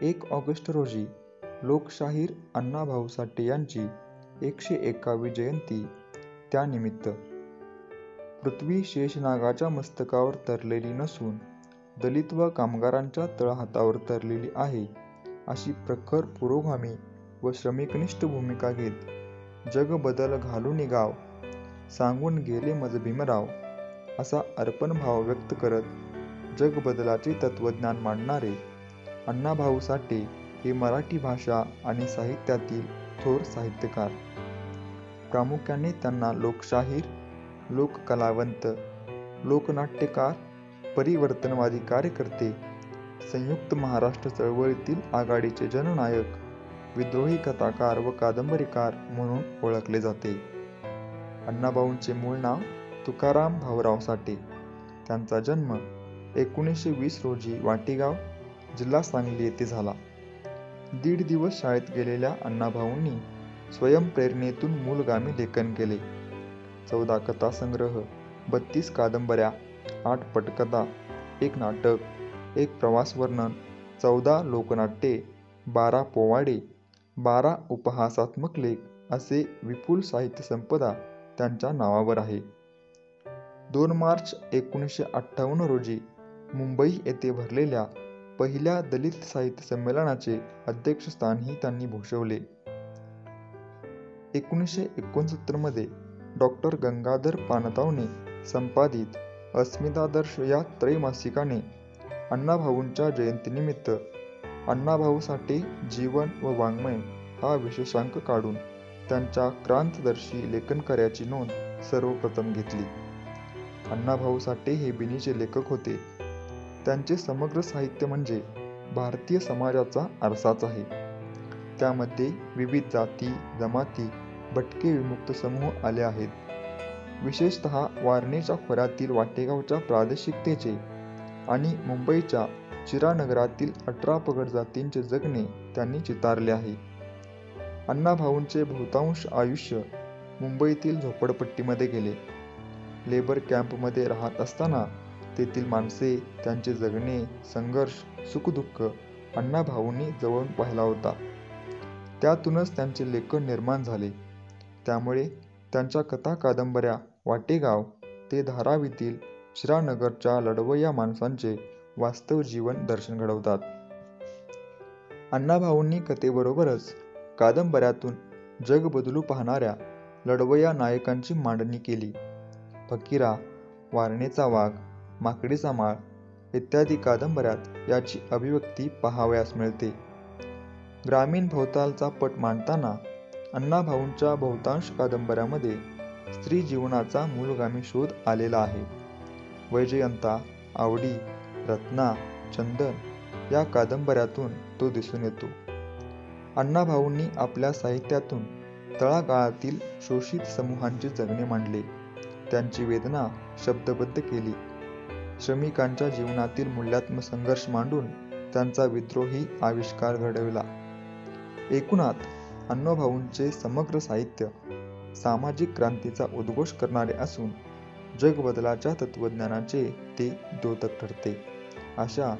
1 August रोजी लोकशाहीर अण्णाभाऊ साठे यांची 101वी जयंती. त्यानिमित्त पृथ्वी शेषनागाच्या मस्तकावर तरलेली नसून दलित व कामगारांच्या तळहातावर तरलेली आहे, अशी प्रखर पुरोगामी व श्रमिकनिष्ठ भूमिका घेत जग बदल घालूनी गाव, सांगून गेले मज भीमराव, असा अर्पणभाव व्यक्त करत जगबदलाचे तत्त्वज्ञान मांडणारे अण्णाभाऊ साठे हे मराठी भाषा आणि साहित्यातील थोर साहित्यकार. प्रामुख्याने त्यांना लोकशाहीर, लोककलावंत, लोकनाट्यकार, परिवर्तनवादी कार्यकर्ते, संयुक्त महाराष्ट्र चळवळीतील आघाडीचे जननायक, विद्रोही कथाकार व कादंबरीकार म्हणून ओळखले जाते. अण्णाभाऊंचे मूळ नाव तुकाराम भाऊराव साठे. त्यांचा जन्म 1920 रोजी वाटेगाव, जिल्हा सांगली येथे झाला. 1.5 दिवस शाळेत गेलेल्या अण्णाभाऊंनी स्वयंप्रेरणेतून मूलगामी लेखन केले. 14 कथासंग्रह, 32 कादंबऱ्या, 8 पटकथा, 1 नाटक, 1 प्रवासवर्णन, 14 लोकनाट्ये, 12 पोवाडे, 12 उपहासात्मक लेख असे विपुल साहित्यसंपदा त्यांच्या नावावर आहे. 2 मार्च 1958 रोजी मुंबई येथे भरलेल्या पहिल्या दलित साहित्य संमेलनाचे अध्यक्षस्थानही त्यांनी भूषवले. 1969 मध्ये डॉ. गंगाधर पानतावने संपादित अस्मितादर्श या त्रैमासिकाने अण्णाभाऊंच्या जयंतीनिमित्त अण्णाभाऊ साठे जीवन व वाङ्मय हा विशेषांक काढून त्यांच्या क्रांतदर्शी लेखनकार्याची नोंद सर्वप्रथम घेतली. अण्णाभाऊ साठे हे बिनीचे लेखक होते. त्यांचे समग्र साहित्य म्हणजे भारतीय समाजाचा आरसाच आहे. त्यामध्ये विविध जाती, जमाती, भटके विमुक्त समूह आले आहेत. विशेषतः वारणेच्या खोऱ्यातील वाटेगावच्या प्रादेशिकतेचे आणि मुंबईच्या चिरानगरातील 18 पगड जातींचे जगणे त्यांनी चितारले आहे. अण्णाभाऊंचे बहुतांश आयुष्य मुंबईतील झोपडपट्टीमध्ये गेले. लेबर कॅम्पमध्ये राहत असताना तेथील माणसे, त्यांचे जगणे, संघर्ष, सुखदुःख अण्णाभाऊंनी जवळून पाहिला होता. त्यातूनच त्यांचे लेखन निर्माण झाले. त्यामुळे त्यांच्या कथा कादंबऱ्या वाटेगाव ते धारावीतील चिरानगरच्या लढवय्या माणसांचे वास्तव जीवन दर्शन घडवतात. अण्णाभाऊंनी कथेबरोबरच कादंबऱ्यातून जग बदलू पाहणाऱ्या लढवय्या नायकांची मांडणी केली. फकीरा, वारणेचा वाघ, माकडीचा माळ इत्यादी कादंबऱ्यात याची अभिव्यक्ती पाहावयास मिळते. ग्रामीण भवतालचा पट मांडताना अण्णाभाऊंच्या बहुतांश कादंबऱ्यामध्ये स्त्री जीवनाचा मूलगामी शोध आलेला आहे. वैजयंता, आवडी, रत्ना, चंदन या कादंबऱ्यातून तो दिसून येतो. अण्णाभाऊंनी आपल्या साहित्यातून तळागाळातील शोषित समूहांचे जगणे मांडले. त्यांची वेदना शब्दबद्ध केली. श्रमिकांच्या जीवनातील मूल्यात्मक संघर्ष मांडून त्यांचा विद्रोही आविष्कार घडविला. एकूणात अण्णाभाऊंचे समग्र साहित्य सामाजिक क्रांतीचा उद्घोष करणारे असून जगबदलाच्या तत्त्वज्ञानाचे ते द्योतक ठरते. अशा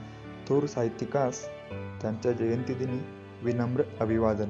थोर साहित्यिकास त्यांच्या जयंतीदिनी विनम्र अभिवादन.